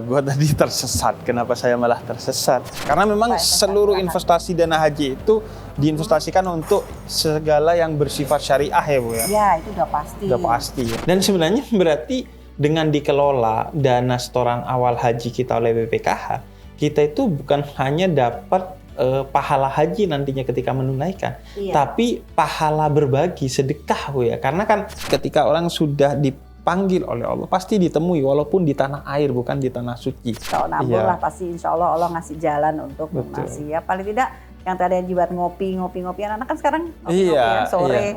Gue tadi tersesat. Kenapa saya malah tersesat? Karena memang seluruh investasi dana haji itu diinvestasikan untuk segala yang bersifat syariah ya Bu ya? Ya, itu udah pasti. Udah pasti. Dan sebenarnya berarti dengan dikelola dana setoran awal haji kita oleh BPKH, kita itu bukan hanya dapat pahala haji nantinya ketika menunaikan, tapi pahala berbagi, sedekah Bu ya. Karena kan ketika orang sudah dipanggil oleh Allah, pasti ditemui walaupun di tanah air, bukan di tanah suci. Kalau nabur lah pasti insya Allah ngasih jalan untuk ngasih ya. Paling tidak yang tadi yang buat ngopi anak-anak kan sekarang ngopi ya, sore.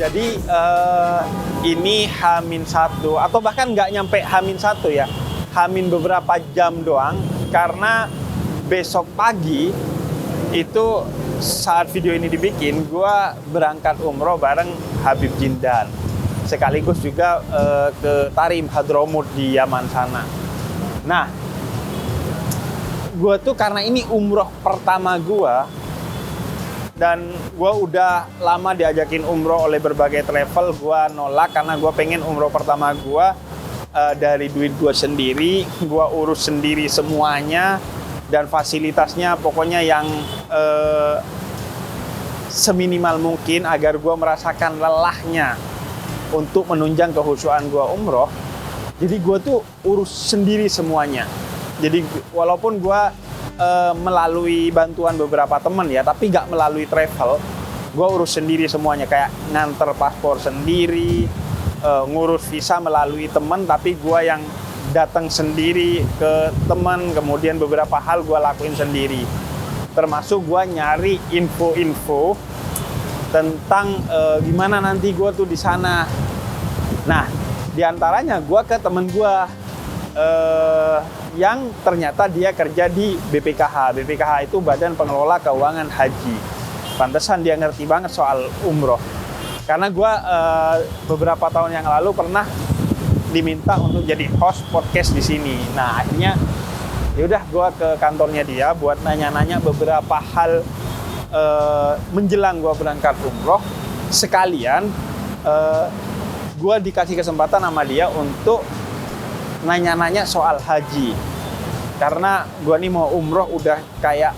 Jadi ini H-1 atau bahkan nggak nyampe H-1 ya, H- beberapa jam doang, karena besok pagi itu saat video ini dibikin, gue berangkat umroh bareng Habib Jindan, sekaligus juga ke Tarim Hadramut di Yaman sana. Nah, gue tuh karena ini umroh pertama gue, dan gue udah lama diajakin umroh oleh berbagai travel, gue nolak karena gue pengen umroh pertama gue dari duit gue sendiri, gue urus sendiri semuanya, dan fasilitasnya pokoknya yang seminimal mungkin agar gue merasakan lelahnya untuk menunjang kehusuan gue umroh. Jadi gue tuh urus sendiri semuanya. Jadi walaupun gue melalui bantuan beberapa teman ya, tapi nggak melalui travel, gue urus sendiri semuanya, kayak nganter paspor sendiri, ngurus visa melalui teman, tapi gue yang datang sendiri ke teman, kemudian beberapa hal gue lakuin sendiri, termasuk gue nyari info-info tentang gimana nanti gue tuh di sana. Nah, diantaranya gue ke temen gue yang ternyata dia kerja di BPKH. BPKH itu Badan Pengelola Keuangan Haji. Pantesan dia ngerti banget soal umroh. Karena gue beberapa tahun yang lalu pernah diminta untuk jadi host podcast di sini. Nah akhirnya yaudah gue ke kantornya dia buat nanya-nanya beberapa hal menjelang gue berangkat umroh. Sekalian gue dikasih kesempatan sama dia untuk nanya-nanya soal haji, karena gue nih mau umroh udah kayak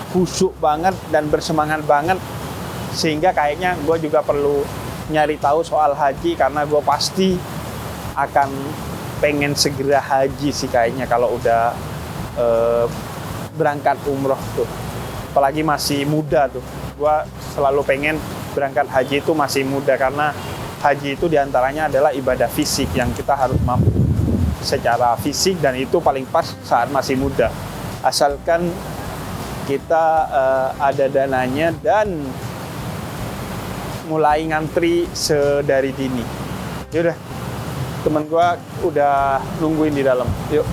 khusyuk banget dan bersemangat banget, sehingga kayaknya gue juga perlu nyari tahu soal haji, karena gue pasti akan pengen segera haji sih kayaknya kalau udah berangkat umroh tuh, apalagi masih muda tuh. Gue selalu pengen berangkat haji itu masih muda, karena haji itu diantaranya adalah ibadah fisik yang kita harus mampu secara fisik, dan itu paling pas saat masih muda. Asalkan kita ada dananya dan mulai ngantri sedari dini. Yaudah, temen gua udah nungguin di dalam. Yuk.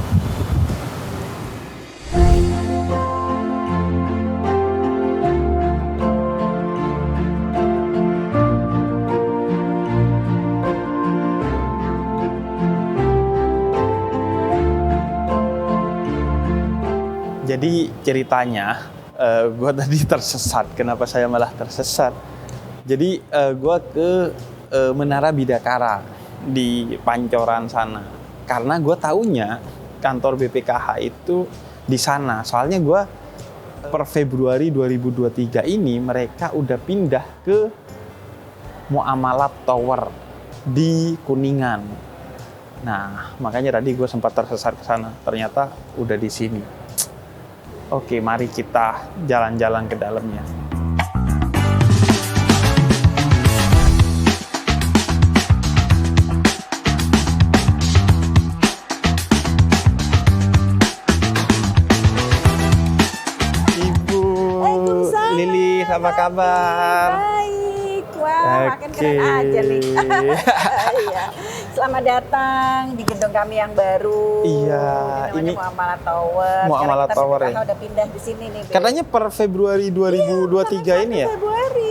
Jadi ceritanya, gue tadi tersesat. Kenapa saya malah tersesat? Jadi gue ke Menara Bidakara di Pancoran sana. Karena gue taunya kantor BPKH itu di sana. Soalnya gue per Februari 2023 ini mereka udah pindah ke Muamalat Tower di Kuningan. Nah, makanya tadi gue sempat tersesat ke sana. Ternyata udah di sini. Oke, mari kita jalan-jalan ke dalamnya. Ibu Lili, apa kabar? Baik, wah makin keren aja nih. Iya. Selamat datang di gedung kami yang baru. Iya, ini Muamalat Tower. Muamalat Tower ya. Udah pindah di sini nih. Katanya per Februari 2023 ini ya? Februari.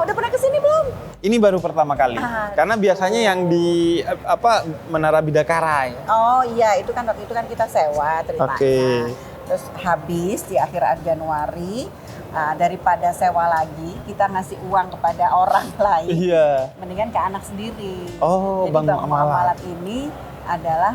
Udah pernah kesini belum? Ini baru pertama kali. Karena biasanya yang di Menara Bidakara ya. Oh iya, itu kan waktu itu kan kita sewa ceritanya. Oke. Terus habis di akhir Januari, daripada sewa lagi, kita ngasih uang kepada orang lain. Iya. Mendingan ke anak sendiri. Oh, jadi Bank Bank Muamalat. Muamalat ini adalah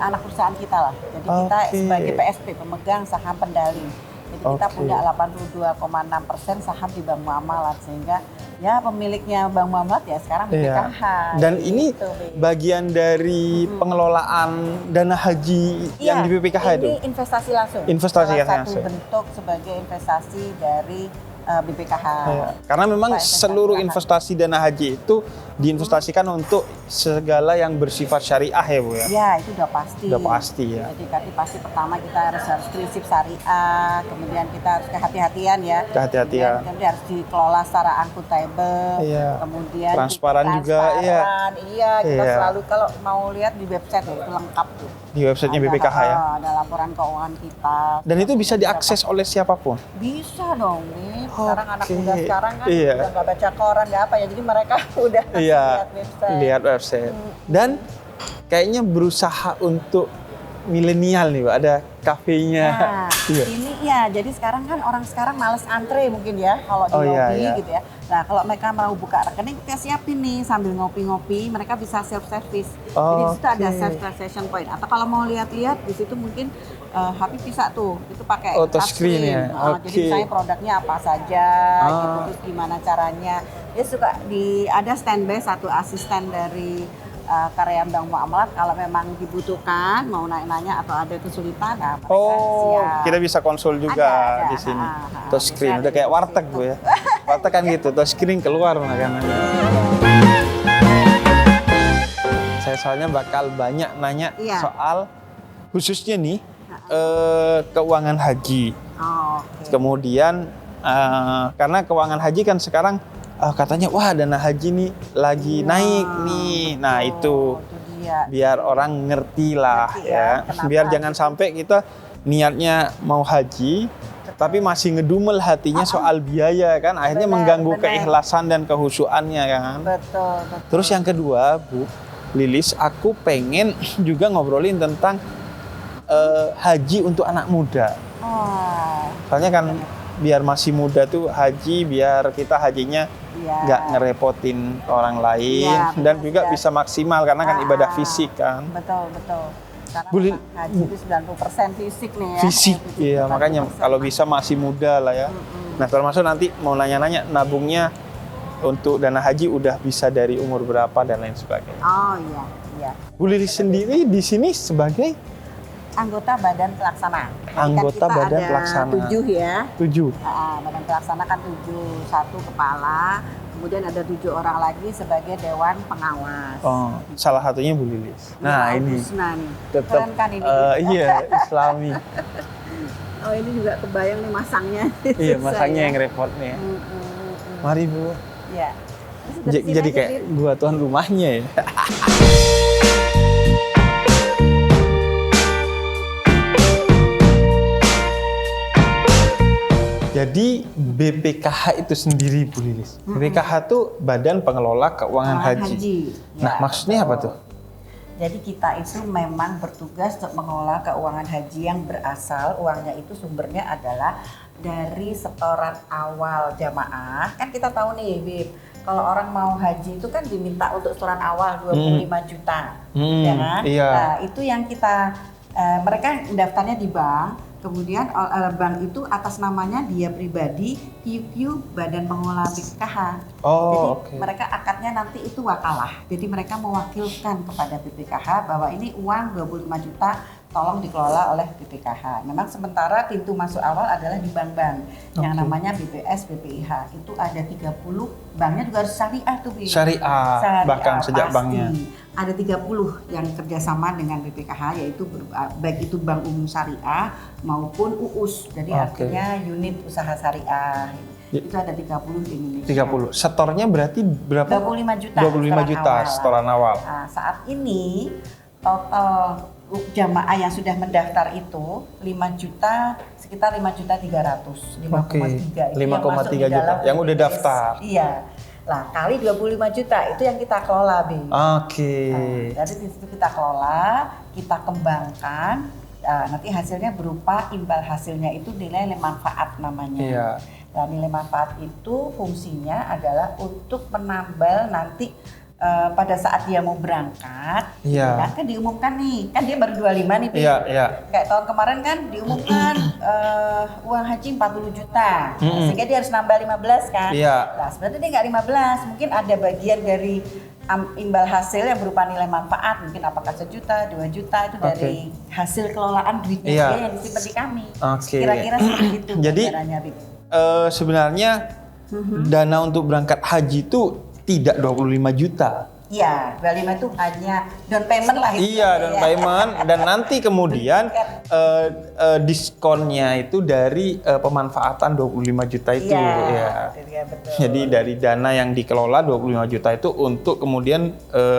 anak perusahaan kita lah. Jadi kita sebagai PSP, pemegang saham pendali. Jadi kita punya 82,6% saham di Bank Muamalat, sehingga ya pemiliknya Bank Muamalat ya sekarang BPKH. Dan ini bagian dari pengelolaan dana haji yang di BPKH itu? Ini investasi langsung. Investasi Salah satu bentuk sebagai investasi dari BPKH. Karena memang seluruh investasi dana haji itu diinvestasikan untuk segala yang bersifat syariah ya Bu ya? Ya, itu udah pasti. Udah pasti ya. Jadi pasti pertama kita harus prinsip syariah, kemudian kita harus kehati-hatian ya. Kehati-hatian. Kemudian harus dikelola secara akuntabel. Iya. Kemudian transparan juga ya. Iya, kita selalu kalau mau lihat di website ya, itu lengkap tuh. Di websitenya BPKH ya. Ada laporan keuangan kita. Dan itu bisa diakses oleh siapapun? Bisa dong, nih. Sekarang anak muda sekarang kan Iya. udah nggak baca koran, nggak apa ya. Jadi mereka udah lihat website. Dan kayaknya berusaha untuk milenial nih, Pak. Ada kafenya. Nah, ini ya. Jadi sekarang kan orang sekarang males antre mungkin ya kalau di lobby gitu ya. Nah, kalau mereka mau buka rekening, kita siapin nih sambil ngopi-ngopi, mereka bisa self service. Jadi di situ ada self transaction point. Atau kalau mau lihat-lihat di situ mungkin Habib bisa tuh, itu pakai touchscreen ya. Jadi misalnya produknya apa saja, gitu, terus gimana caranya. Dia suka ada standby satu asisten dari karyawan Bank Muamalat kalau memang dibutuhkan, mau nanya atau ada kesulitan, nah siap. Kita bisa konsul juga di sini. Touchscreen, udah kayak warteg Bu ya. Warteg kan gitu, touchscreen keluar makanannya. Saya soalnya bakal banyak nanya soal khususnya nih keuangan haji. Kemudian karena keuangan haji kan sekarang katanya wah dana haji nih lagi naik nih. Nah itu biar orang ngerti lah ya. Biar jangan sampai kita niatnya mau haji tapi masih ngedumel hatinya soal biaya kan. Akhirnya mengganggu keikhlasan dan kehusuannya kan. Betul. Terus yang kedua Bu Lilis, aku pengen juga ngobrolin tentang haji untuk anak muda. Soalnya kan biar masih muda tuh haji, biar kita hajinya nggak ngerepotin orang lain dan juga bisa maksimal karena kan ibadah fisik kan. Betul. Karena haji itu 90% fisik nih ya. Fisik, iya makanya kalau bisa masih muda lah ya. Nah termasuk nanti mau nanya-nanya nabungnya untuk dana haji udah bisa dari umur berapa dan lain sebagainya. Oh iya. Bu Lilis sendiri di sini sebagai anggota badan pelaksana. Anggota badan pelaksana. 7 ya. 7. Badan pelaksana kan 7, 1 kepala, kemudian ada 7 orang lagi sebagai dewan pengawas. Oh, salah satunya Bu Lilis. Nah ini. Tetap. Keren kan ini? Iya, Islami. Oh ini juga kebayang nih masangnya. Iya, masangnya yang repot nih. Mari Bu. Iya. Jadi kayak gua tuan rumahnya ya. Jadi BPKH itu sendiri Bu Lilis. BPKH itu Badan Pengelola Keuangan Haji. Nah, maksudnya apa tuh? Jadi kita itu memang bertugas untuk mengelola keuangan haji yang berasal uangnya itu sumbernya adalah dari setoran awal jamaah. Kan kita tahu nih, Bib, kalau orang mau haji itu kan diminta untuk setoran awal 25 juta. Ya kan? Iya. Nah, itu yang kita mereka daftarnya di bank. Kemudian bank itu atas namanya dia pribadi, QQ Badan Pengelola BPKH. Jadi mereka akadnya nanti itu wakalah. Jadi mereka mewakilkan kepada BPKH bahwa ini uang 25 juta tolong dikelola oleh BPKH. Memang sementara pintu masuk awal adalah di bank-bank yang namanya BPS, BPIH. Itu ada 30, banknya juga harus syariah tuh. Syariah bahkan sejak banknya. Ada 30 yang kerjasama dengan BPKH, yaitu baik itu Bank Umum Syariah maupun UUS, jadi artinya unit usaha syariah. Itu ada 30 di Indonesia. 30. Setornya berarti berapa? 25 juta. 25 juta setoran awal. Nah, saat ini total jamaah yang sudah mendaftar itu 5 juta, sekitar 5.300.000, 5,3 5,3 juta yang udah daftar. Iya. Lah kali 25 juta itu yang kita kelola, Bi. Nah, dari situ kita kelola, kita kembangkan. Nanti hasilnya berupa imbal hasilnya itu nilai manfaat namanya. Iya. Nah, nilai manfaat itu fungsinya adalah untuk menambal nanti pada saat dia mau berangkat, kan diumumkan nih, kan dia baru 25 nih, kayak tahun kemarin kan diumumkan uang haji 40 juta, sehingga dia harus nambah 15 kan. Nah sebenarnya dia nggak 15, mungkin ada bagian dari imbal hasil yang berupa nilai manfaat, mungkin apakah 1 juta, 2 juta itu dari hasil kelolaan duitnya dia yang disimpan di kami. Kira-kira seperti itu. Jadi sebenarnya dana untuk berangkat haji itu tidak 25 juta. Iya, 25 itu hanya down payment lah. Iya, down payment. Dan nanti kemudian diskonnya itu dari pemanfaatan 25 juta itu. Iya, betul. Jadi dari dana yang dikelola 25 juta itu untuk kemudian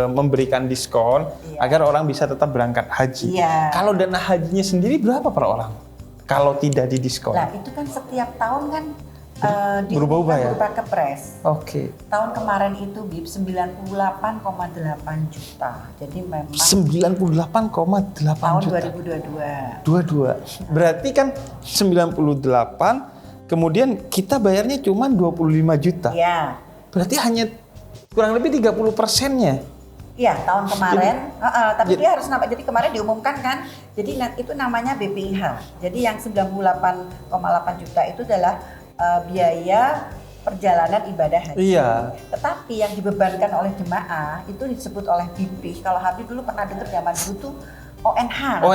memberikan diskon agar orang bisa tetap berangkat haji. Kalau dana hajinya sendiri berapa per orang? Kalau tidak didiskon? Nah, itu kan setiap tahun kan berubah-ubah ya? Berupa kepres. Tahun kemarin itu BIP 98,8 juta. Jadi memang 98,8 tahun juta. 2022. Berarti kan 98, kemudian kita bayarnya cuma 25 juta. Iya. Berarti hanya kurang lebih 30%-nya. Iya, tahun kemarin. Tapi dia harus nambah. Jadi kemarin diumumkan kan. Jadi itu namanya BPIH. Jadi yang 98,8 juta itu adalah biaya perjalanan ibadah haji. Tetapi yang dibebankan oleh jemaah itu disebut oleh BP. Kalau Habib dulu pernah dengar zaman dulu tuh ONH.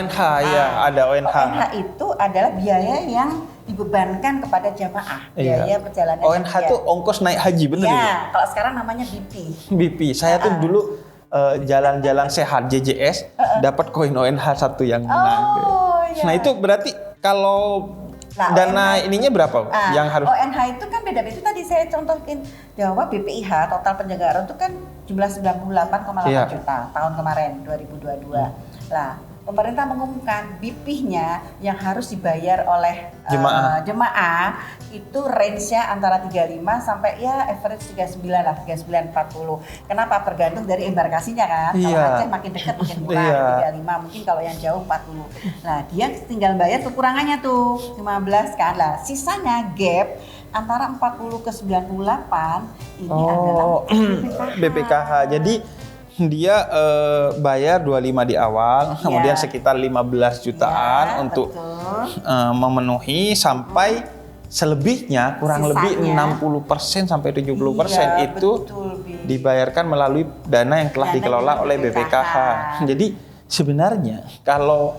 Ada ONH. ONH itu adalah biaya yang dibebankan kepada jemaah. Biaya perjalanan ONH itu ongkos naik haji, benar ya? Iya, kalau sekarang namanya BP. BP. Saya tuh dulu jalan-jalan sehat JJS dapat koin ONH satu yang menang. Nah, itu berarti kalau dana ininya berapa yang harus? ONH itu kan beda-beda. Itu tadi saya contohin bahwa BPIH total penjagaan itu kan jumlah 98,8 juta tahun kemarin 2022. Lah, pemerintah mengumumkan BP-nya yang harus dibayar oleh jemaah itu range-nya antara 35 sampai ya average 39 lah, 39-40. Kenapa? Tergantung dari embarkasinya kan. Kalau Aceh makin dekat makin murah, 35. Mungkin kalau yang jauh 40. Nah, dia tinggal bayar kekurangannya tuh 15 kan. Lah, sisanya gap antara 40 ke 98 ini adalah BPKH. Jadi dia bayar 25 di awal, kemudian sekitar 15 jutaan untuk memenuhi sampai selebihnya kurang lebih 60% sampai 70% itu dibayarkan melalui dana yang telah dikelola oleh BPKH. Jadi sebenarnya kalau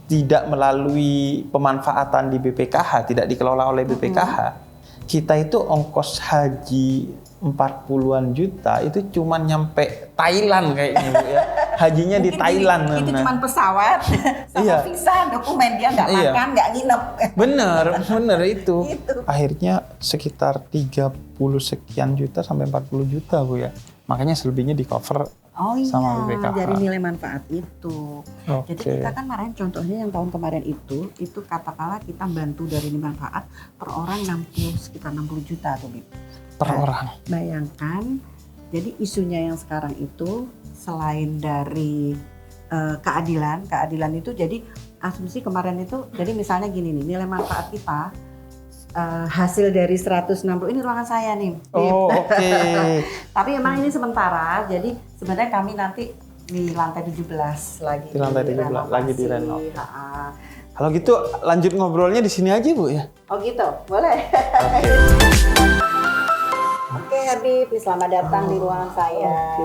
tidak melalui pemanfaatan di BPKH, tidak dikelola oleh BPKH, kita itu ongkos haji 40-an juta itu cuma nyampe Thailand kayaknya, Bu ya. Hajinya di Thailand. Itu cuma pesawat sama visa, dokumen, dia nggak makan, nggak nginep. Bener itu. Akhirnya sekitar 30 sekian juta sampai 40 juta, Bu ya. Makanya selebihnya di cover sama BPKH. Dari nilai manfaat itu. Jadi kita kan kemarin contohnya yang tahun kemarin itu katakanlah kita bantu dari nilai manfaat per orang sekitar 60 juta tuh, Bib. Per orang. Bayangkan, jadi isunya yang sekarang itu selain dari keadilan itu jadi asumsi kemarin itu, jadi misalnya gini nih, nilai manfaat kita hasil dari 160, ini ruangan saya nih. Tapi emang ini sementara, jadi sebenarnya kami nanti di lantai 17 lagi. Di lantai 17 lagi direnov. Kalau gitu lanjut ngobrolnya di sini aja, Bu ya. Oh gitu, boleh. Oke Habib, selamat datang di ruangan saya.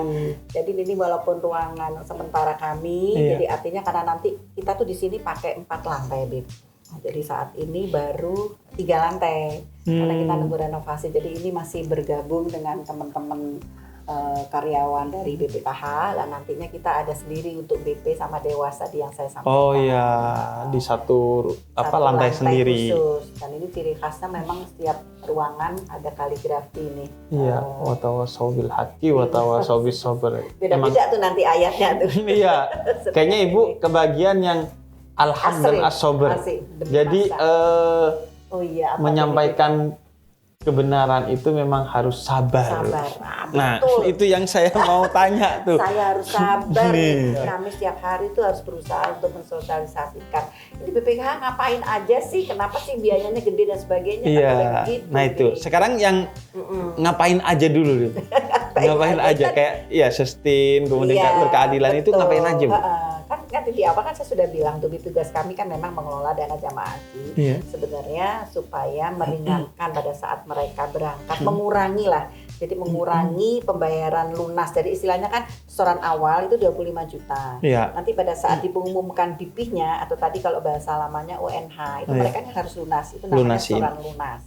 Jadi ini walaupun ruangan sementara kami, jadi artinya karena nanti kita tuh di sini pakai 4 lantai, Habib. Nah, jadi saat ini baru 3 lantai karena kita nunggu renovasi. Jadi ini masih bergabung dengan teman-teman karyawan dari BPKH, dan nantinya kita ada sendiri untuk BP sama dewasa yang saya sampaikan. Di satu lantai sendiri. Khusus. Dan ini ciri khasnya memang setiap ruangan ada kaligrafi nih. Watawasawbil haqi, watawasawbil sabr. Beda-beda tuh nanti ayatnya tuh. Kayaknya Ibu kebagian yang alham dan as-sabr. Jadi menyampaikan kebenaran itu memang harus sabar. Nah, betul. itu yang saya mau tanya tuh. Saya harus sabar. Kami setiap hari itu harus berusaha untuk mensosialisasikan. Ini BPKH ngapain aja sih? Kenapa sih biayanya gede dan sebagainya? Iya. Nah itu. Sekarang yang ngapain aja dulu. Ngapain aja kayak sustain, kemudian berkeadilan itu ngapain aja, Bu? Kan di awal kan saya sudah bilang tuh, tugas kami kan memang mengelola dana jamaah haji sebenarnya supaya meringankan pada saat mereka berangkat, mengurangi lah, jadi mengurangi pembayaran lunas. Jadi istilahnya kan setoran awal itu 25 juta. Nanti pada saat diumumkan BIP-nya atau tadi kalau bahasa lamanya UNH itu mereka harus lunas, itu namanya setoran lunas.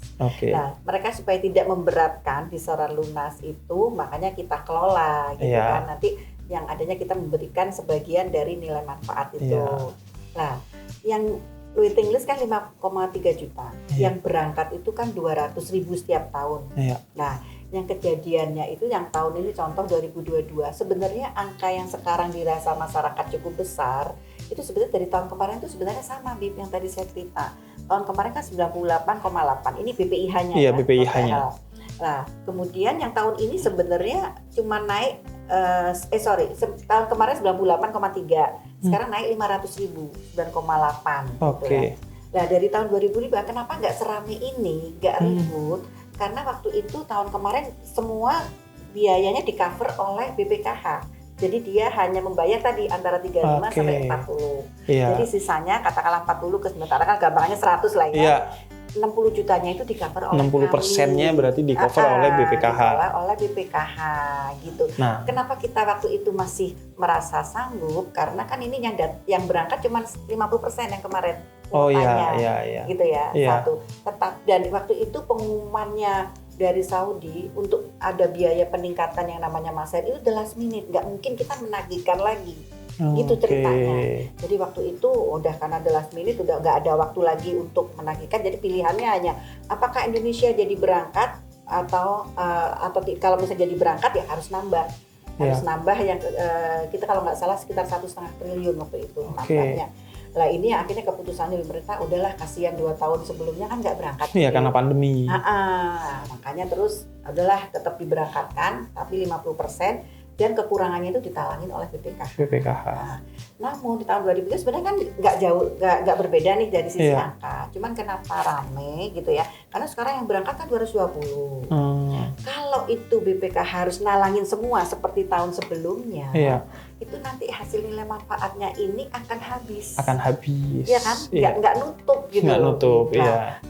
Nah mereka supaya tidak memberatkan di setoran lunas itu, makanya kita kelola gitu kan. Nanti yang adanya kita memberikan sebagian dari nilai manfaat itu. Nah, yang waiting list kan 5,3 juta. Yang berangkat itu kan 200.000 setiap tahun. Nah, yang kejadiannya itu yang tahun ini contoh 2022. Sebenarnya angka yang sekarang dirasa masyarakat cukup besar, itu sebenarnya dari tahun kemarin itu sebenarnya sama BIP yang tadi saya cerita. Tahun kemarin kan 98,8. Ini BPIH-nya. Iya, BPIH-nya. Nah, kemudian yang tahun ini sebenarnya cuma naik tahun kemarin 98,3, sekarang naik 500.000, 9,8. Gitu ya. Nah dari tahun 2005 kenapa nggak serame ini, nggak ribut? Karena waktu itu tahun kemarin semua biayanya di cover oleh BPKH. Jadi dia hanya membayar tadi antara 35 sampai 40. Jadi sisanya katakanlah 40 ke sementara kan gampangnya 100 lah ya. 60 jutanya itu di cover oleh 60%-nya berarti di cover oleh BPKH. Oleh BPKH gitu. Nah, kenapa kita waktu itu masih merasa sanggup? Karena kan ini yang berangkat cuma 50% yang kemarin. Gitu ya. Satu. Tetap dan waktu itu pengumumannya dari Saudi untuk ada biaya peningkatan yang namanya maser itu the last minute, nggak mungkin kita menagihkan lagi. Gitu ceritanya. Jadi waktu itu udah karena the last minute udah nggak ada waktu lagi untuk menagihkan. Jadi pilihannya hanya apakah Indonesia jadi berangkat atau kalau misalnya jadi berangkat ya harus nambah. Harus nambah yang kita kalau nggak salah sekitar 1,5 triliun waktu itu nambahnya. Lah ini akhirnya keputusannya pemerintah udahlah kasihan 2 tahun sebelumnya kan nggak berangkat. Iya karena pandemi. Makanya terus udahlah tetap diberangkatkan tapi 50%. Dan kekurangannya itu ditalangin oleh BPKH. Nah, namun di tahun 2003 sebenarnya kan nggak berbeda nih dari sisi angka. Cuman kenapa rame gitu ya? Karena sekarang yang berangkat kan 220. Kalau itu BPKH harus nalangin semua seperti tahun sebelumnya, itu nanti hasil nilai manfaatnya ini akan habis. Iya kan? Nggak nutup gitu. Nggak nutup,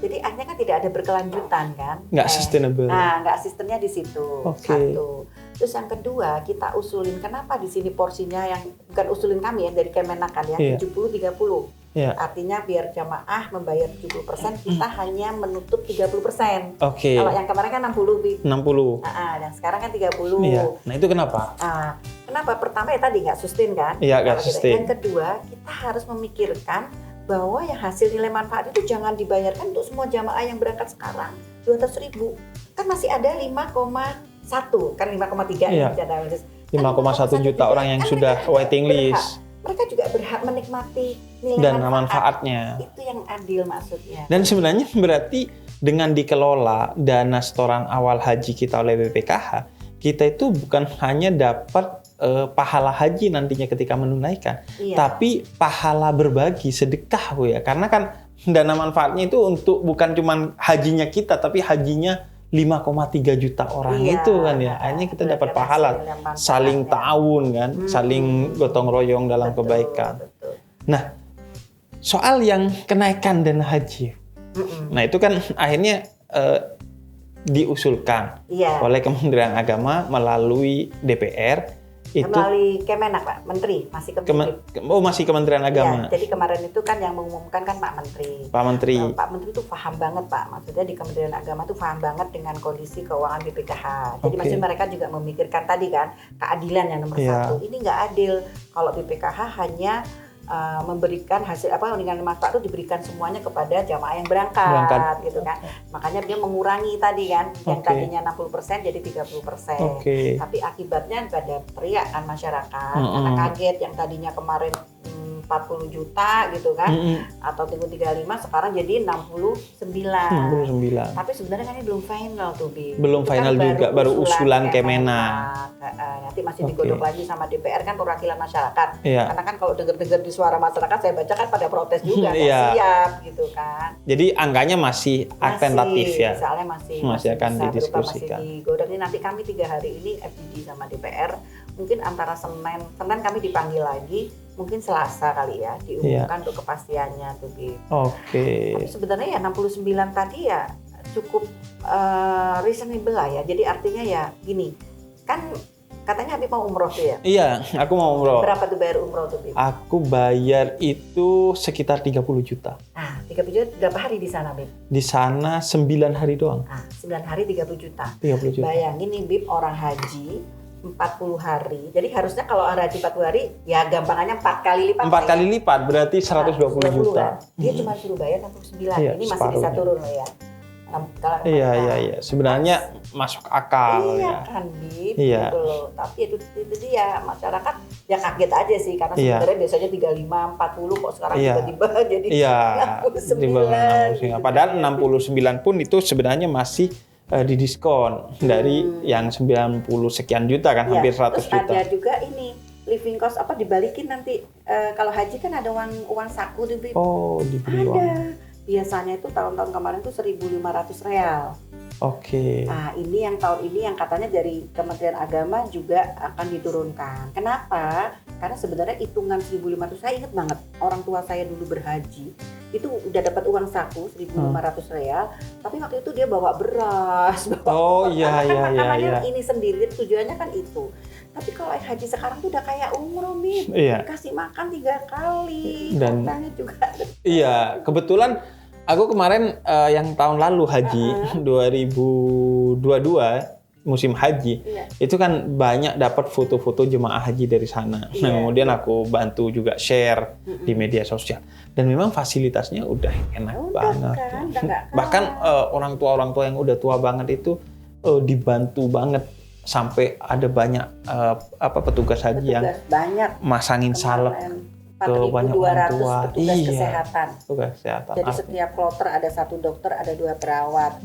Jadi akhirnya kan tidak ada berkelanjutan kan? Nggak sustainable. Nah, nggak sistemnya di situ. Satu. Terus yang kedua kita usulin kenapa di sini porsinya yang bukan usulin kami ya dari Kemenak kan ya 70-30. Artinya biar jamaah membayar 70%, kita hanya menutup 30%. Kalau yang kemarin kan 60. Dan sekarang kan 30. Nah itu kenapa? Kenapa? Pertama ya tadi nggak sustain kan? Nggak sustain. Yang kedua kita harus memikirkan bahwa yang hasil nilai manfaat itu jangan dibayarkan untuk semua jamaah yang berangkat sekarang 200.000. Kan masih ada 5,1 kan 5,3 5,1 juta orang yang kan sudah waiting list. Mereka juga berhak menikmati nilai dan manfaatnya. Itu yang adil maksudnya. Dan sebenarnya berarti dengan dikelola dana setoran awal haji kita oleh BPKH, kita itu bukan hanya dapat pahala haji nantinya ketika menunaikan, tapi pahala berbagi sedekah Bu ya. Karena kan dana manfaatnya itu untuk bukan cuma hajinya kita, tapi hajinya 5,3 juta orang itu kan ya. Akhirnya kita dapat pahala, saling ta'awun kan, saling gotong royong dalam kebaikan. Nah, soal yang kenaikan dana haji. Nah, itu kan akhirnya diusulkan oleh Kementerian Agama melalui DPR. Melalui Kemenak Pak, Menteri, masih Kementerian. Masih Kementerian Agama. Jadi kemarin itu kan yang mengumumkan kan Pak Menteri. Pak Menteri. Pak Menteri itu paham banget Pak, maksudnya di Kementerian Agama itu paham banget dengan kondisi keuangan BPKH. Jadi maksudnya mereka juga memikirkan tadi kan keadilan yang nomor satu. Ini nggak adil kalau BPKH hanya memberikan hasil dengan manfaat itu diberikan semuanya kepada jamaah yang berangkat gitu kan. Makanya dia mengurangi tadi kan yang tadinya 60% jadi 30%. Tapi akibatnya pada teriak kan masyarakat karena kaget yang tadinya kemarin 40 juta gitu kan, atau tunggu 35, sekarang jadi 69. Tapi sebenarnya kan ini belum final tuh, Bi. Belum itu final kan juga, baru usulan Kemenak. Nanti masih digodok lagi sama DPR kan, perwakilan masyarakat. Iya. Karena kan kalau dengar-dengar di suara masyarakat, saya baca kan pada protes juga, siap gitu kan. Jadi angkanya masih tentatif ya. Soalnya masih akan didiskusikan. Masih digodok. Ini nanti kami 3 hari ini FGD sama DPR, mungkin antara Senin kami dipanggil lagi, mungkin Selasa kali ya, diumumkan untuk kepastiannya tuh, Bi. Tapi sebenarnya ya 69 tadi ya cukup reasonable lah ya. Jadi artinya ya gini, kan katanya Habib mau umroh tuh ya? Iya, aku mau umroh. Berapa tuh bayar umroh tuh, Bib? Aku bayar itu sekitar 30 juta. 30 juta berapa hari di sana, Bib? Di sana 9 hari doang. 9 hari 30 juta. 30 juta. Bayangin nih, Bib, orang haji 40 hari. Jadi harusnya kalau haji 40 hari, ya gampangannya 4 kali lipat. 4 kali lipat, berarti 120 juta. Dia cuma suruh bayar 69. Ini masih bisa turun loh ya. Iya. Sebenarnya masuk akal ya. Kan, Bib, gitu loh. Tapi itu dia, masyarakat ya kaget aja sih, karena sebenarnya biasanya 35, 40 kok sekarang tiba-tiba jadi 69. Padahal 69 pun itu sebenarnya masih didiskon dari yang 90 sekian juta kan, hampir 100 juta. Ada juga ini living cost dibalikin nanti. Kalau haji kan ada uang saku tuh, Bib. Diberi uang. Biasanya itu tahun-tahun kemarin tuh 1.500 real. Nah, ini yang tahun ini yang katanya dari Kementerian Agama juga akan diturunkan. Kenapa? Karena sebenarnya hitungan 1.500, saya ingat banget orang tua saya dulu berhaji itu udah dapat uang saku 1.500 real, tapi waktu itu dia bawa beras. Makanannya ini sendiri, tujuannya kan itu. Tapi kalau haji sekarang tuh udah kayak umroh, Bib. Dikasih makan 3 kali. Dan juga kebetulan aku kemarin yang tahun lalu haji 2022 musim haji itu kan banyak dapat foto-foto jemaah haji dari sana. Nah, kemudian aku bantu juga share di media sosial, dan memang fasilitasnya udah enak banget. Bahkan orang tua yang udah tua banget itu dibantu banget, sampai ada banyak petugas haji yang masangin salep ke banyak orang tua. Petugas kesehatan. Jadi setiap kloter ada 1 dokter, ada 2 perawat.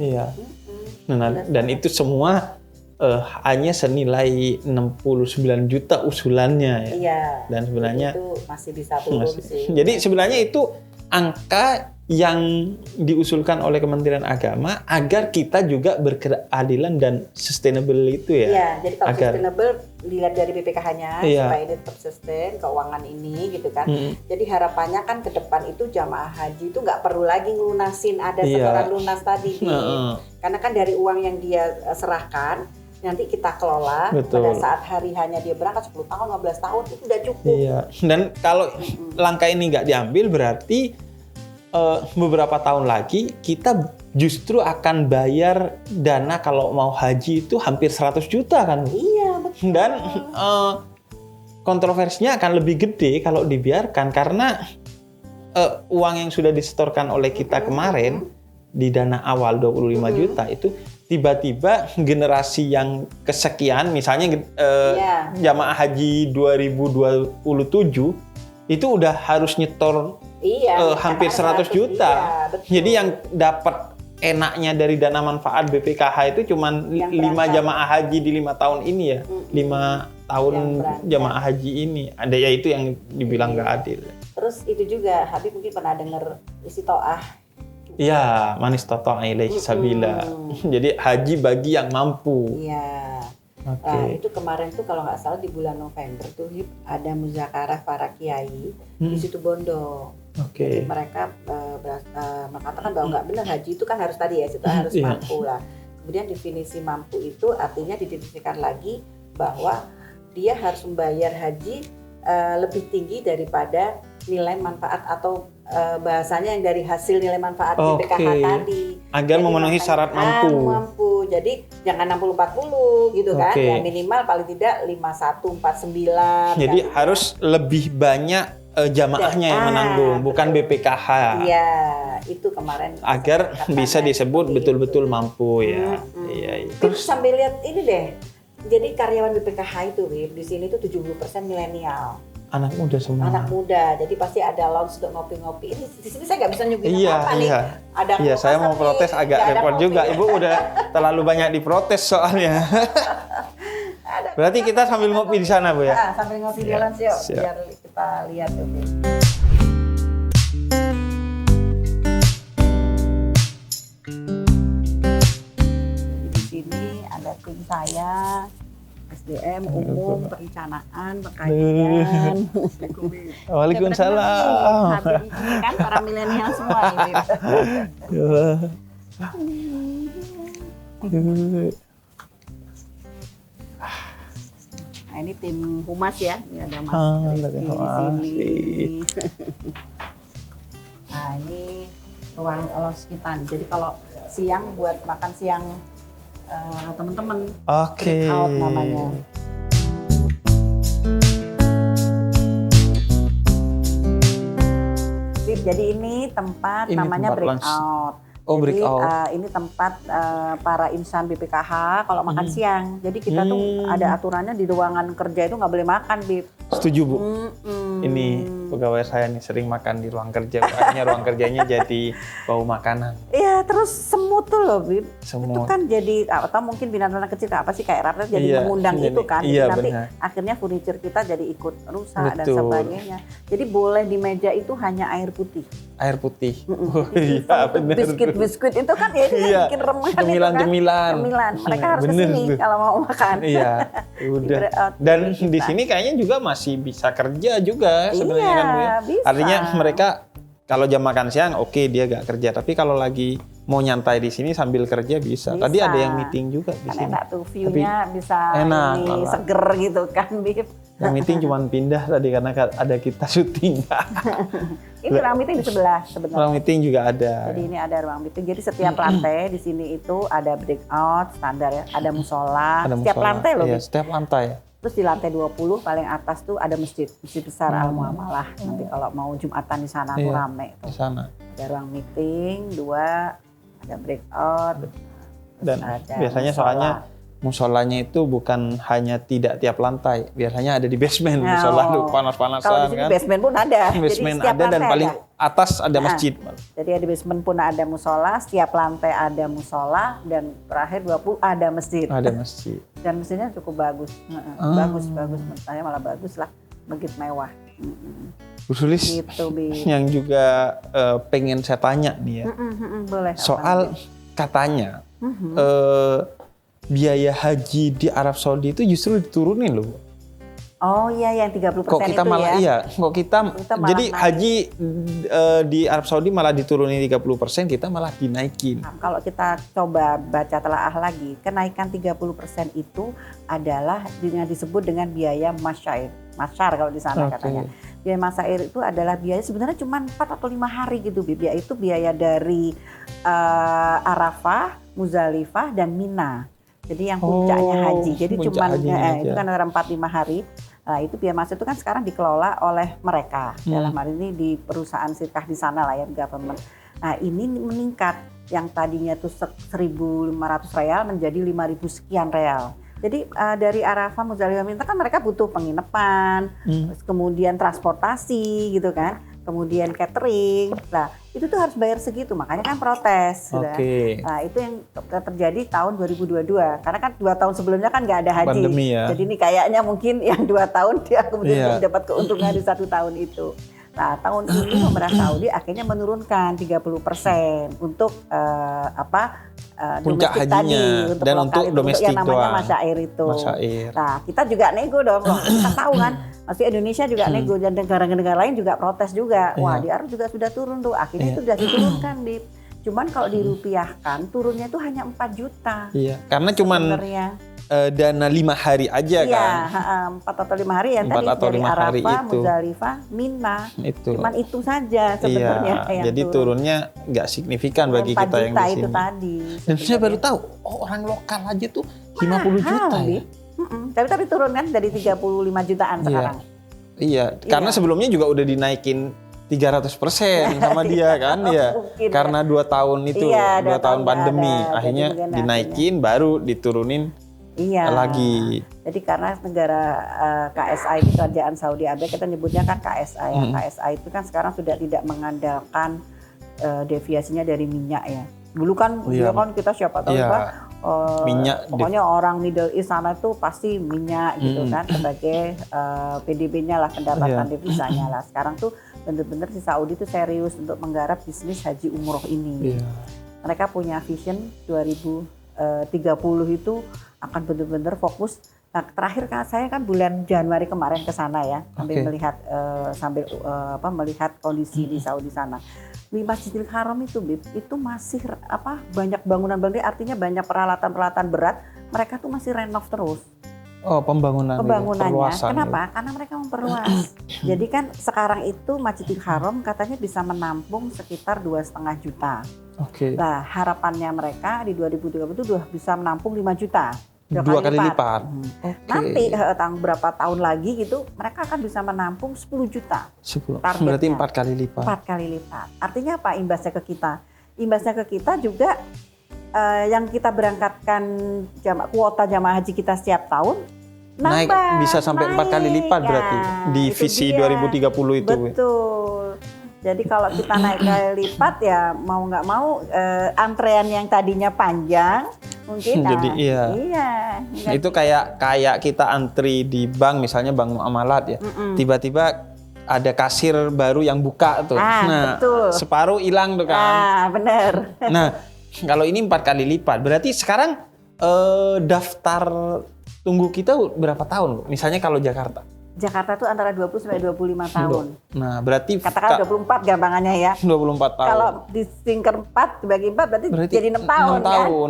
Dan itu semua hanya senilai 69 juta usulannya ya. Dan sebenarnya itu masih bisa turun sih. Jadi sebenarnya itu angka yang diusulkan oleh Kementerian Agama agar kita juga berkeadilan dan sustainable itu ya. Iya, jadi kalau sustainable dilihat dari BPKH-nya supaya ini tetap sustain keuangan ini gitu kan. Jadi harapannya kan ke depan itu jamaah haji itu nggak perlu lagi ngelunasin ada setoran lunas tadi karena kan dari uang yang dia serahkan nanti kita kelola. Pada saat hari hanya dia berangkat 10 tahun, 15 tahun itu udah cukup. Dan kalau langkah ini nggak diambil berarti beberapa tahun lagi kita justru akan bayar dana kalau mau haji itu hampir 100 juta kan. Iya, betul. Dan kontroversinya akan lebih gede kalau dibiarkan, karena uang yang sudah disetorkan oleh kita kemarin di dana awal 25 juta itu tiba-tiba generasi yang kesekian, misalnya jamaah haji 2027 itu udah harus nyetor hampir 100 juta. Jadi yang dapat enaknya dari dana manfaat BPKH itu cuma 5 jamaah haji di 5 tahun ini ya. 5 tahun jamaah haji ini. Ada ya, itu yang dibilang nggak adil. Terus itu juga Habib mungkin pernah dengar istiqoah. Iya, manis toto'a ilaihi sabila. Jadi haji bagi yang mampu. Iya. Nah, itu kemarin tuh kalau nggak salah di bulan November tuh ada muzakarah para kiai di situ Bondo. Jadi mereka mengatakan bahwa nggak benar haji itu kan harus tadi ya, itu harus mampu lah. Kemudian definisi mampu itu artinya didefinisikan lagi bahwa dia harus membayar haji lebih tinggi daripada nilai manfaat atau bahasanya yang dari hasil nilai manfaat BPKH tadi. Agar memenuhi syarat mampu. Jadi jangan 60-40 gitu kan. Ya minimal paling tidak 51-49. Jadi kan, harus lebih banyak jamaahnya yang menanggung, bukan BPKH. Iya, itu kemarin. Agar bisa disebut betul-betul mampu ya. Iya. Terus sambil lihat ini deh. Jadi karyawan BPKH itu, Wib, di sini tuh 70% milenial. Anak muda semua. Anak muda, jadi pasti ada lounge untuk ngopi-ngopi. Ini di sini saya nggak bisa nyuguhin apa nih. Ada iya, saya mau protes agak repot juga. Ibu udah terlalu banyak diprotes soalnya. Berarti kita sambil ngopi di sana, Bu ya? Nah, sambil ngopi di lounge yuk, biar kita lihat dulu. Di sini ada tim saya. SDM, umum, perencanaan, pekajian. Waalaikumsalam. Hadir ini kan para milenial semua ini. Nah, ini tim humas ya. Ini ada Mas Rizky di sini. Nah, ini ruang lounge kita. Jadi kalau siang buat makan siang teman-teman, break out namanya. Jadi ini tempat namanya breakout. Jadi ini tempat para insan BPKH kalau makan siang. Jadi kita tuh ada aturannya di ruangan kerja itu nggak boleh makan, Bib. Setuju, Bu. Ini pegawai saya nih sering makan di ruang kerja. Akhirnya ruang kerjanya jadi bau makanan. Iya, terus semut tuh loh, Bib. Semut. Itu kan jadi, atau mungkin binatang kecil apa sih kayak rapat jadi mengundang itu kan. Iya, nanti benar. akhirnya furniture kita jadi ikut rusak dan sebagainya. Jadi boleh di meja itu hanya air putih. Air putih. Oh, iya, benar. Biskuit itu kan ya ini kan bikin remah cemilan. Cemilan. Mereka harus kesini kalau mau makan. Iya, udah. Dan di sini kayaknya juga masih bisa kerja juga sebenarnya kan. Bisa. Artinya mereka kalau jam makan siang oke, dia gak kerja, tapi kalau lagi mau nyantai di sini sambil kerja bisa. Tadi ada yang meeting juga di sini. Enak tuh view-nya bisa enak, ini seger gitu kan, Bib. Yang meeting cuma pindah tadi karena ada kita syuting. Ini ruang meeting di sebelah sebenarnya. Ruang meeting juga ada. Jadi ini ada ruang meeting. Jadi setiap lantai di sini itu ada breakout standar ya, ada musola. Setiap lantai loh. Iya, setiap lantai. Terus di lantai 20 paling atas tuh ada masjid besar Al-Muamalah. Nanti kalau mau Jumatan di sana tuh rame tuh. Di sana. Ada ruang meeting, 2, ada breakout. Dan biasanya musola. soalnya musolanya itu bukan hanya tidak tiap lantai, biasanya ada di basement. Musola lu panas-panasan kalau di sini kan. Basement pun ada. Basement jadi ada dan paling atas ada masjid. Jadi di basement pun ada musola, setiap lantai ada musola dan terakhir 20 ada masjid. Ada masjid. Dan masjidnya cukup bagus. Bagus menurut saya malah bagus lah, begitu mewah. Bu Sulis, gitu, yang juga pengen saya tanya nih ya. Boleh. Soal katanya biaya haji di Arab Saudi itu justru diturunin loh. Oh iya, yang 30% kok kita itu malah, ya? Iya, kok kita malah jadi naik. Haji di Arab Saudi malah diturunin 30%, kita malah dinaikin. Nah, kalau kita coba baca telaah lagi, kenaikan 30% itu adalah yang disebut dengan biaya masyair. Masyar kalau di sana katanya. Biaya masyair itu adalah biaya sebenarnya cuma 4 atau 5 hari gitu, Bib. Yaitu biaya dari Arafah, Muzdalifah, dan Mina. Jadi yang puncaknya haji. Jadi cuma itu kan ada 4-5 hari. Nah, itu biaya masuk itu kan sekarang dikelola oleh mereka. Dalam hal ini di perusahaan sirkah di sana lah ya, government. Nah, ini meningkat yang tadinya tuh 1.500 real menjadi 5.000 sekian real. Jadi dari Arafah, Muzdalifah, Mina kan mereka butuh penginapan, kemudian transportasi gitu kan. Kemudian catering, nah itu tuh harus bayar segitu, makanya kan protes. Nah itu yang terjadi tahun 2022, karena kan 2 tahun sebelumnya kan nggak ada haji. Pandemi ya. Jadi ini kayaknya mungkin yang 2 tahun dia kemudian dapat keuntungan di 1 tahun itu. Nah tahun ini pemerintah Saudi akhirnya menurunkan 30% untuk puncak hajinya tadi, dan untuk domestik yang namanya masyair itu. Nah kita juga nego dong, kita tahu kan. Masih Indonesia juga nego dan negara-negara lain juga protes juga. Wah di Arab juga sudah turun tuh. Akhirnya itu sudah diturunkan, Bib. Cuman kalau dirupiahkan turunnya itu hanya 4 juta. Iya, karena cuman dana 5 hari aja kan. Iya, 4 atau 5 hari yang tadi dari Arafah, Muzdalifah, Mina. Cuman itu saja sebenarnya. Iya, jadi turunnya nggak signifikan bagi kita yang di sini. Itu tadi. Dan saya baru tahu, orang lokal aja tuh 50 juta ya. Tapi turun kan dari 35 jutaan sekarang. Iya, karena sebelumnya juga udah dinaikin 300% sama dia kan ya. Karena 2 tahun itu, 2 tahun pandemi, akhirnya dinaikin baru diturunin lagi. Jadi karena negara KSA itu Kerajaan Saudi Arabia, kita nyebutnya kan KSA ya. KSA itu kan sekarang sudah tidak mengandalkan deviasinya dari minyak ya. Dulu kan ya kan kita siapa tahu kan minyak. Pokoknya orang Middle East sana tuh pasti minyak gitu kan sebagai PDB-nya lah, pendapatan devisanya lah. Sekarang tuh benar-benar si Saudi tuh serius untuk menggarap bisnis haji umroh ini. Mereka punya vision 2030 itu akan benar-benar fokus. Nah, terakhir kan saya kan bulan Januari kemarin ke sana ya, sambil melihat kondisi di Saudi sana. Di Masjidil Haram itu, Bib, itu masih banyak bangunan-bangunan, artinya banyak peralatan-peralatan berat. Mereka tuh masih renov terus. Oh, pembangunannya. Kenapa? Karena mereka memperluas. Jadi kan sekarang itu Masjidil Haram katanya bisa menampung sekitar 2,5 juta. Nah, harapannya mereka di 2030 itu udah bisa menampung 5 juta. 2 kali lipat. Nanti berapa tahun lagi gitu, mereka akan bisa menampung 10 juta. Berarti 4 kali lipat. 4 kali lipat. Artinya apa imbasnya ke kita? Imbasnya ke kita juga yang kita berangkatkan kuota jamaah haji kita setiap tahun naik bisa sampai 4 kali lipat berarti di visi 2030 itu. Betul. Jadi kalau kita naik kali lipat ya mau nggak mau antrean yang tadinya panjang mungkin. Jadi itu kayak kita antri di bank, misalnya bank muamalat ya. Tiba-tiba ada kasir baru yang buka tuh. Betul. Separuh hilang tuh kan. Bener. Nah, kalau ini 4 kali lipat, berarti sekarang daftar tunggu kita berapa tahun? Misalnya kalau Jakarta tuh antara 20 sampai 25 tahun. Nah, berarti katakan 24 gampangannya ya. 24 tahun. Kalau disingkat 4 dibagi 4 berarti jadi 6 tahun. 6 tahun.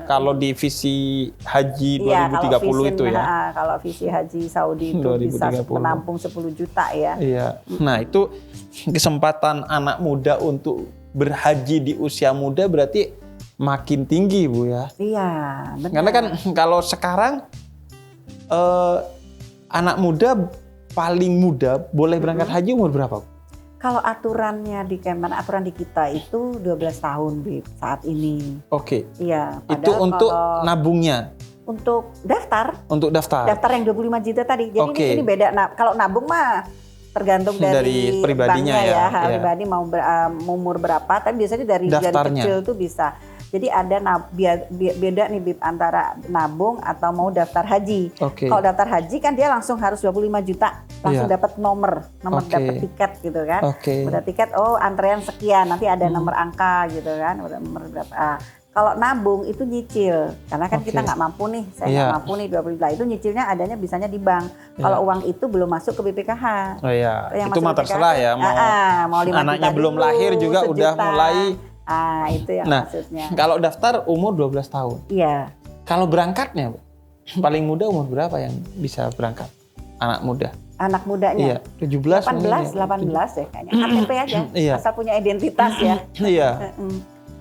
Kalau di visi haji 2030 itu ya. Kalau visi haji Saudi itu 2030. Bisa menampung 10 juta ya. Iya. Nah, itu kesempatan anak muda untuk berhaji di usia muda berarti makin tinggi, Bu ya. Iya, benar. Karena kan kalau sekarang anak muda paling muda boleh berangkat haji umur berapa? Kalau aturannya aturan di kita itu 12 tahun, Bib, saat ini. Iya. Itu untuk nabungnya? Untuk daftar. Untuk daftar? Daftar yang 25 juta tadi. Jadi ini beda. Kalau nabung mah tergantung dari pribadinya ya. Pribadi mau umur berapa. Tapi biasanya dari kecil tuh bisa. Jadi ada beda nih, Bib, antara nabung atau mau daftar haji. Kalau daftar haji kan dia langsung harus 25 juta, langsung dapat nomor dapat tiket gitu kan. Udah tiket, antrean sekian, nanti ada nomor angka gitu kan, udah nomor berapa. Kalau nabung itu nyicil, karena kan kita nggak mampu nih, saya nggak mampu nih 20 juta, itu nyicilnya adanya bisanya di bank. Kalau uang itu belum masuk ke BPKH. Itu mah terserah ya, mau anaknya belum lahir juga udah mulai. Itu yang maksudnya. Kalau daftar umur 12 tahun. Iya. Kalau berangkatnya, paling muda umur berapa yang bisa berangkat? Anak muda. Anak mudanya? Iya, 17. 18 ya kayaknya. KTP aja. Asal punya identitas ya. Iya.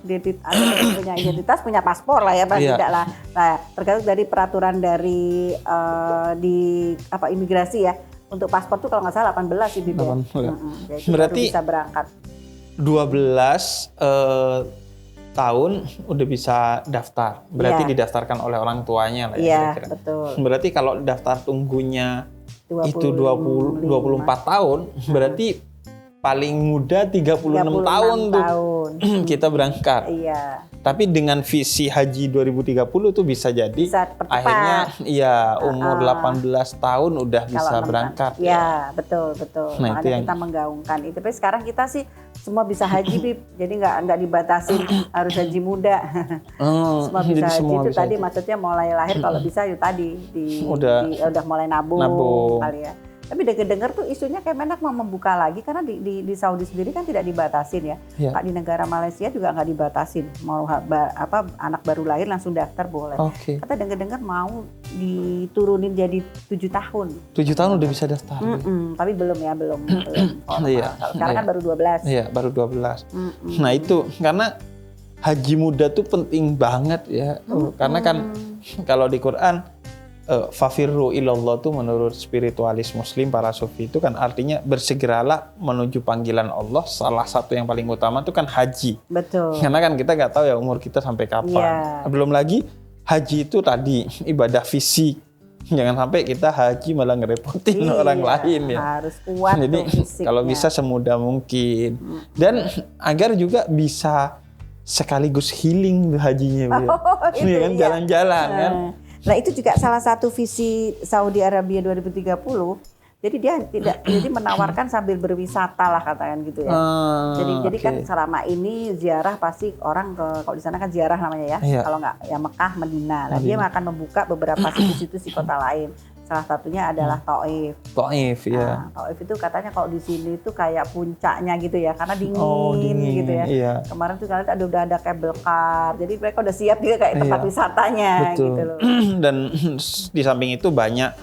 Punya identitas, punya paspor lah ya, tidak lah. Nah, tergantung dari peraturan dari imigrasi ya. Untuk paspor tuh kalau nggak salah 18 sih, Bib. Berarti bisa berangkat. 12 tahun udah bisa daftar. Berarti didaftarkan oleh orang tuanya lah ya. Iya, betul. Berarti kalau daftar tunggunya itu 24 tahun, berarti paling muda 36 tahun tuh kita berangkat. Iya. Tapi dengan visi haji 2030 tuh bisa jadi akhirnya umur 18 tahun udah bisa berangkat. Iya, betul. Nah, makanya kita menggaungkan itu. Tapi sekarang kita sih semua bisa haji, Bib. Jadi nggak dibatasin harus haji muda. Semua bisa haji itu tadi maksudnya mulai lahir kalau bisa itu tadi udah mulai nabung kali ya. Tapi dengar tuh isunya Kemenak mau membuka lagi karena di Saudi sendiri kan tidak dibatasin ya. Di negara Malaysia juga nggak dibatasin. Mau anak baru lahir langsung daftar boleh. Kata dengar mau diturunin jadi 7 tahun. 7 tahun udah bisa daftar. Tapi belum. Sekarang kan baru 12. Iya, baru 12. Nah itu karena haji muda tuh penting banget ya. Karena kan kalau di Quran fafirru ilallah tuh menurut spiritualis muslim para sufi itu kan artinya bersegeralah menuju panggilan Allah. Salah satu yang paling utama itu kan haji. Betul. Karena kan kita nggak tahu ya umur kita sampai kapan. Belum lagi haji itu tadi ibadah fisik. Jangan sampai kita haji malah ngerepotin orang lain ya. Harus kuat. Jadi kalau bisa semudah mungkin. Dan agar juga bisa sekaligus healing hajinya, ya kan, jalan-jalan kan. Nah itu juga salah satu visi Saudi Arabia 2030. Jadi dia tidak jadi menawarkan sambil berwisata lah katakan gitu ya. Jadi kan selama ini ziarah pasti orang kalau di sana kan ziarah namanya ya. Iya. Kalau nggak ya Mekah, Madinah. Nah dia akan membuka beberapa situs-situs di kota lain. Salah satunya adalah Taif. Taif ya. Nah, Taif itu katanya kalau di sini itu kayak puncaknya gitu ya, karena dingin gitu ya. Iya. Kemarin tuh kalian udah ada cable car, jadi mereka udah siap juga kayak tempat wisatanya. Betul. Gitu loh. Dan di samping itu banyak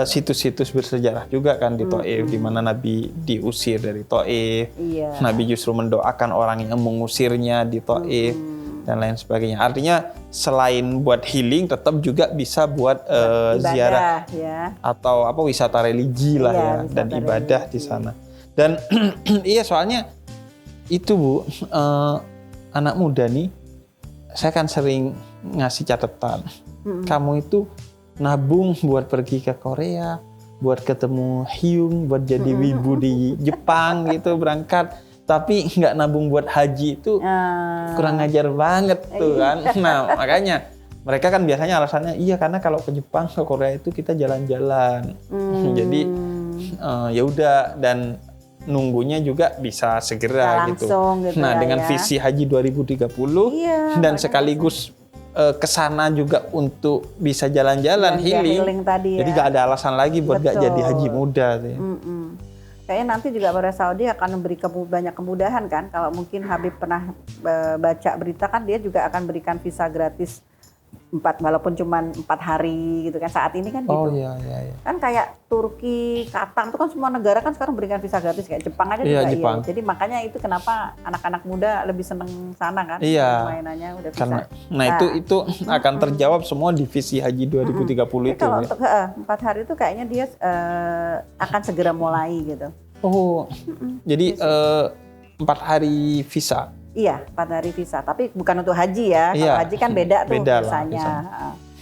situs-situs bersejarah juga kan di Taif, di mana Nabi diusir dari Taif. Iya. Nabi justru mendoakan orang yang mengusirnya di Taif dan lain sebagainya. Artinya selain buat healing, tetap juga bisa buat ziarah ya. Atau wisata religi lah ya, dan ibadah religi di sana. Dan iya, soalnya itu Bu, anak muda nih, saya kan sering ngasih catatan. Kamu itu nabung buat pergi ke Korea, buat ketemu Hyung, buat jadi wibu di Jepang gitu, berangkat. Tapi nggak nabung buat haji itu kurang ngajar banget tuh kan. Nah makanya mereka kan biasanya alasannya, iya karena kalau ke Jepang, ke Korea itu kita jalan-jalan. Jadi ya udah, dan nunggunya juga bisa segera gitu. Nah dengan visi haji 2030 dan sekaligus kesana juga untuk bisa jalan-jalan healing tadi ya. Jadi gak ada alasan lagi buat gak jadi haji muda. Kayaknya nanti juga Arab Saudi akan memberi banyak kemudahan kan. Kalau mungkin Habib pernah baca berita kan, dia juga akan berikan visa gratis walaupun cuma 4 hari gitu kan, saat ini kan gitu. Iya. Kan kayak Turki, Qatar itu kan semua negara kan sekarang berikan visa gratis, kayak Jepang aja juga Jepang. iya. Jadi makanya itu kenapa anak-anak muda lebih seneng sana kan. Mainannya udah bisa. Nah itu akan terjawab semua di visi haji 2030 itu. Kalau untuk 4 hari itu kayaknya dia akan segera mulai gitu. Jadi 4 hari visa. Iya, 4 hari visa. Tapi bukan untuk haji ya. Kalau haji kan beda tuh visanya.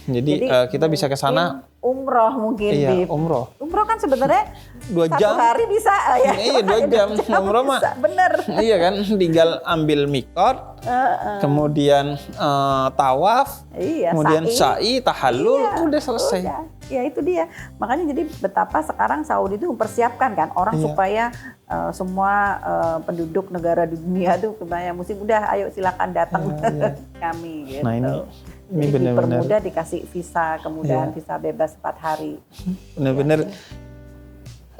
Jadi kita bisa ke sana umroh mungkin. Iya, umroh. Umroh kan sebenarnya 2 jam. 1 hari bisa ya. Iya, 2 jam. Umroh mah. Bener. Iya kan, tinggal ambil mikot, kemudian tawaf, kemudian sa'i, tahallul, udah selesai. Ya itu dia. Makanya jadi betapa sekarang Saudi itu mempersiapkan kan orang supaya semua penduduk negara di dunia itu kebanyakan muslim udah ayo silakan datang kami gitu. Nah ini benar-benar dipermudah, dikasih visa, kemudahan visa bebas 4 hari. Benar-benar.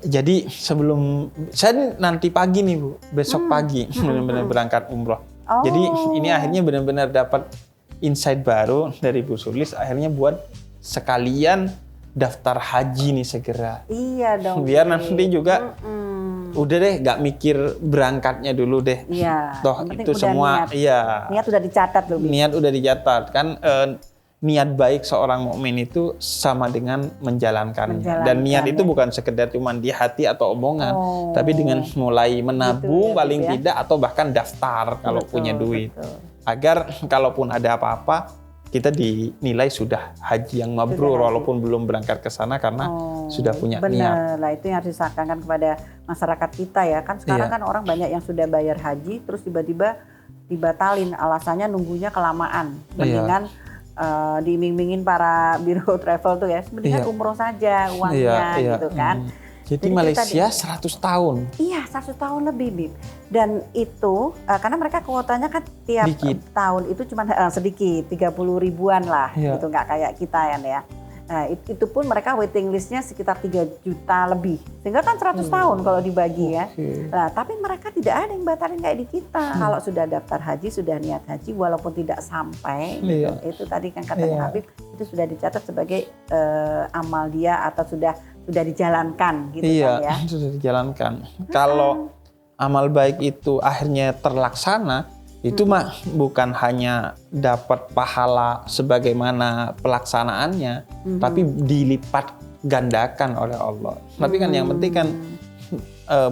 Jadi sebelum saya nanti pagi nih Bu, besok pagi benar-benar berangkat umroh. Jadi ini akhirnya benar-benar dapat insight baru dari Bu Sulis, akhirnya buat sekalian daftar haji nih segera. Iya dong. Biar nanti juga udah deh gak mikir berangkatnya dulu deh. Iya. Toh itu semua niat udah dicatat loh. Niat udah dicatat kan. Niat baik seorang mukmin itu sama dengan menjalankannya. Dan niat itu bukan sekedar cuman di hati atau omongan, tapi dengan mulai menabung gitu paling tidak atau bahkan daftar kalau punya duit. Agar kalaupun ada apa-apa kita dinilai sudah haji yang mabrur walaupun belum berangkat ke sana karena sudah punya niat. Benar, lah itu yang harus disampaikan kepada masyarakat kita ya. Kan sekarang kan orang banyak yang sudah bayar haji terus tiba-tiba dibatalin, alasannya nunggunya kelamaan. Mendingan diiming-imingin para biro travel tuh ya, mendingan umroh saja uangnya gitu kan. Jadi Malaysia 100 tahun. Iya, 100 tahun lebih, Bib. Dan itu karena mereka kuotanya kan tiap tahun itu cuma sedikit, 30 ribuan lah, gitu, nggak kayak kita ya. Nah, itu pun mereka waiting listnya sekitar 3 juta lebih. Sehingga kan 100 tahun kalau dibagi ya. Nah, tapi mereka tidak ada yang batalin kayak di kita. Kalau sudah daftar haji, sudah niat haji, walaupun tidak sampai, gitu, itu tadi kan katanya Habib, itu sudah dicatat sebagai amal dia atau sudah dijalankan gitu kan ya. Iya, sudah dijalankan. Kalau amal baik itu akhirnya terlaksana, itu mah bukan hanya dapat pahala sebagaimana pelaksanaannya, tapi dilipat gandakan oleh Allah. Tapi kan yang penting kan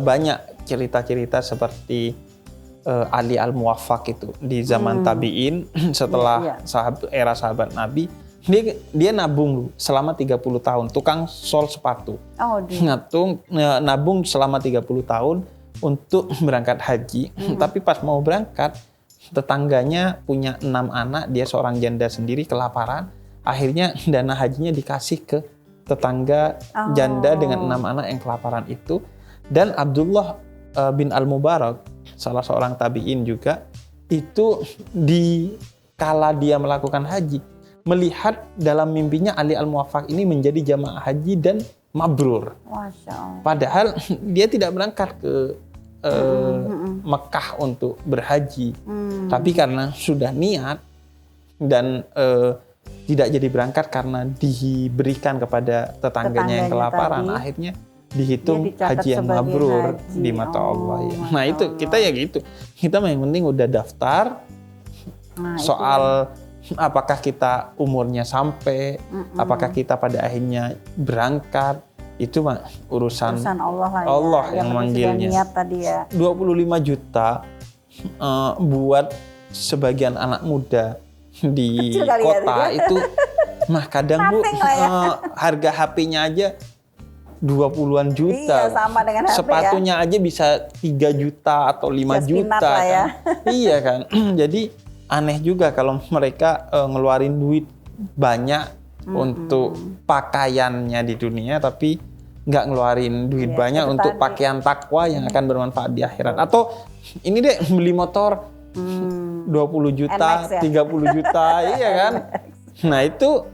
banyak cerita-cerita seperti Ali Al-Muwaffaq itu di zaman tabi'in setelah era sahabat Nabi, dia nabung selama 30 tahun, tukang sol sepatu. Nabung selama 30 tahun untuk berangkat haji. Tapi pas mau berangkat, tetangganya punya 6 anak, dia seorang janda sendiri kelaparan. Akhirnya dana hajinya dikasih ke tetangga janda dengan 6 anak yang kelaparan itu. Dan Abdullah bin Al-Mubarak, salah seorang tabi'in juga, itu kala dia melakukan haji, melihat dalam mimpinya Ali Al-Muwaffaq ini menjadi jamaah haji dan mabrur. Masya Allah. Padahal dia tidak berangkat ke Mekah untuk berhaji. Tapi karena sudah niat dan tidak jadi berangkat karena diberikan kepada tetangganya yang kelaparan, akhirnya dihitung haji yang mabrur di mata Allah. Ya. Nah itu kita ya gitu. Kita yang penting udah daftar. Soal apakah kita umurnya sampai, apakah kita pada akhirnya berangkat, itu mah urusan Allah lah ya. Allah yang manggilnya. Niat tadi ya. 25 juta buat sebagian anak muda di kota ya, itu mah kadang Bu harga HP-nya aja 20-an juta. Iya, sama dengan HP sepatunya ya. Aja bisa 3 juta atau 5 juta kan. Ya. Iya kan. Jadi aneh juga kalau mereka ngeluarin duit banyak untuk pakaiannya di dunia, tapi nggak ngeluarin duit banyak untuk pakaian takwa yang akan bermanfaat di akhirat. Atau ini deh beli motor 20 juta, NX, ya? 30 juta, iya kan? Nah itu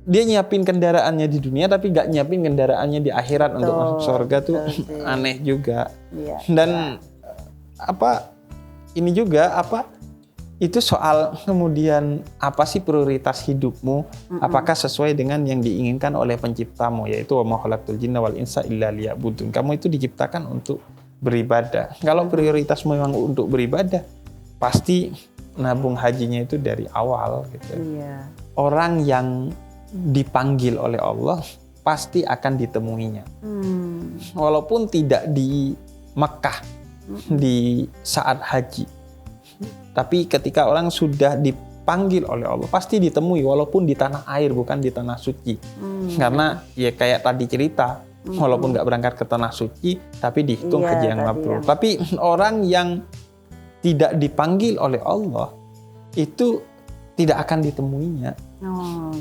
dia nyiapin kendaraannya di dunia tapi nggak nyiapin kendaraannya di akhirat untuk masuk surga tuh aneh juga. Dan ini juga itu soal kemudian apa sih prioritas hidupmu? Apakah sesuai dengan yang diinginkan oleh penciptamu, yaitu wa ma khalaqtul jinna wal insa illa liya'budun. Kamu itu diciptakan untuk beribadah. Kalau prioritas memang untuk beribadah, pasti nabung hajinya itu dari awal gitu. Orang yang dipanggil oleh Allah pasti akan ditemuinya. Walaupun tidak di Mekah di saat haji. Tapi ketika orang sudah dipanggil oleh Allah pasti ditemui walaupun di tanah air bukan di tanah suci. Karena ya kayak tadi cerita, walaupun nggak berangkat ke tanah suci tapi dihitung haji yang mabrur. Tapi orang yang tidak dipanggil oleh Allah itu tidak akan ditemuinya.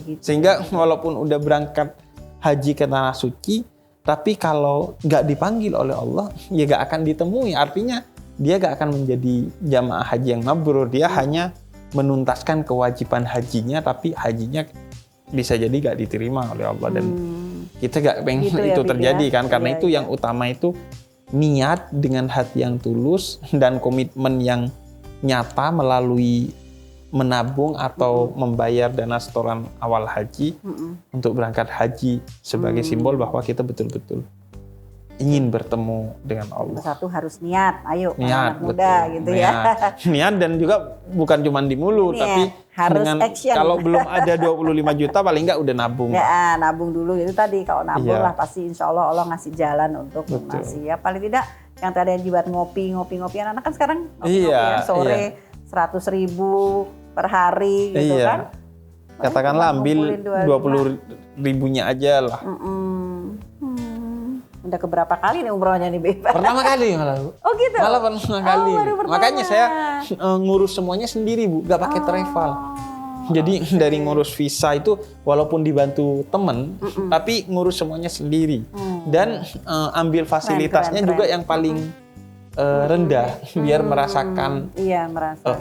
Gitu. Sehingga walaupun udah berangkat haji ke tanah suci, tapi kalau nggak dipanggil oleh Allah, ya nggak akan ditemui. Artinya dia nggak akan menjadi jamaah haji yang mabrur. Dia hanya menuntaskan kewajiban hajinya, tapi hajinya bisa jadi nggak diterima oleh Allah. Dan kita nggak pengen gitu itu terjadi kan. Karena itu yang utama itu niat dengan hati yang tulus dan komitmen yang nyata melalui menabung atau membayar dana setoran awal haji untuk berangkat haji sebagai simbol bahwa kita betul-betul ingin bertemu dengan Allah. Satu harus niat, ayo anak muda gitu niat. Ya. Niat dan juga bukan cuma di mulut, tapi harus dengan action. Kalau belum ada 25 juta paling enggak udah nabung. Ya, nabung dulu itu tadi, kalau nabung lah pasti insya Allah ngasih jalan untuk ngasih ya. Paling tidak yang tadi yang buat ngopi anak-anak kan sekarang ngopi sore 100.000 per hari gitu kan. Katakanlah ambil 20.000-nya aja lah. Udah keberapa kali nih umrohnya nih Beb? Pertama kali malah. Oh gitu? Malah pertama kali. Makanya saya ngurus semuanya sendiri Bu, gak pakai travel. Jadi dari ngurus visa itu walaupun dibantu temen, tapi ngurus semuanya sendiri. Dan ambil fasilitasnya keren. Juga yang paling rendah, biar merasakan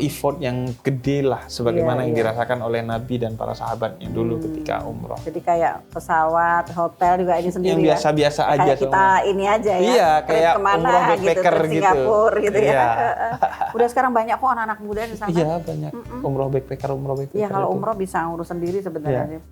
effort yang gede lah, sebagaimana yang dirasakan oleh Nabi dan para sahabatnya dulu ketika umroh. Jadi kayak pesawat, hotel juga ini sendiri yang biasa-biasa aja kayak kita ini aja ya. Iya, kayak umroh backpacker gitu. Singapura gitu ya. Udah sekarang banyak kok anak-anak muda di sana. Iya, banyak. Umroh backpacker. Iya, kalau umroh bisa ngurus sendiri sebenarnya.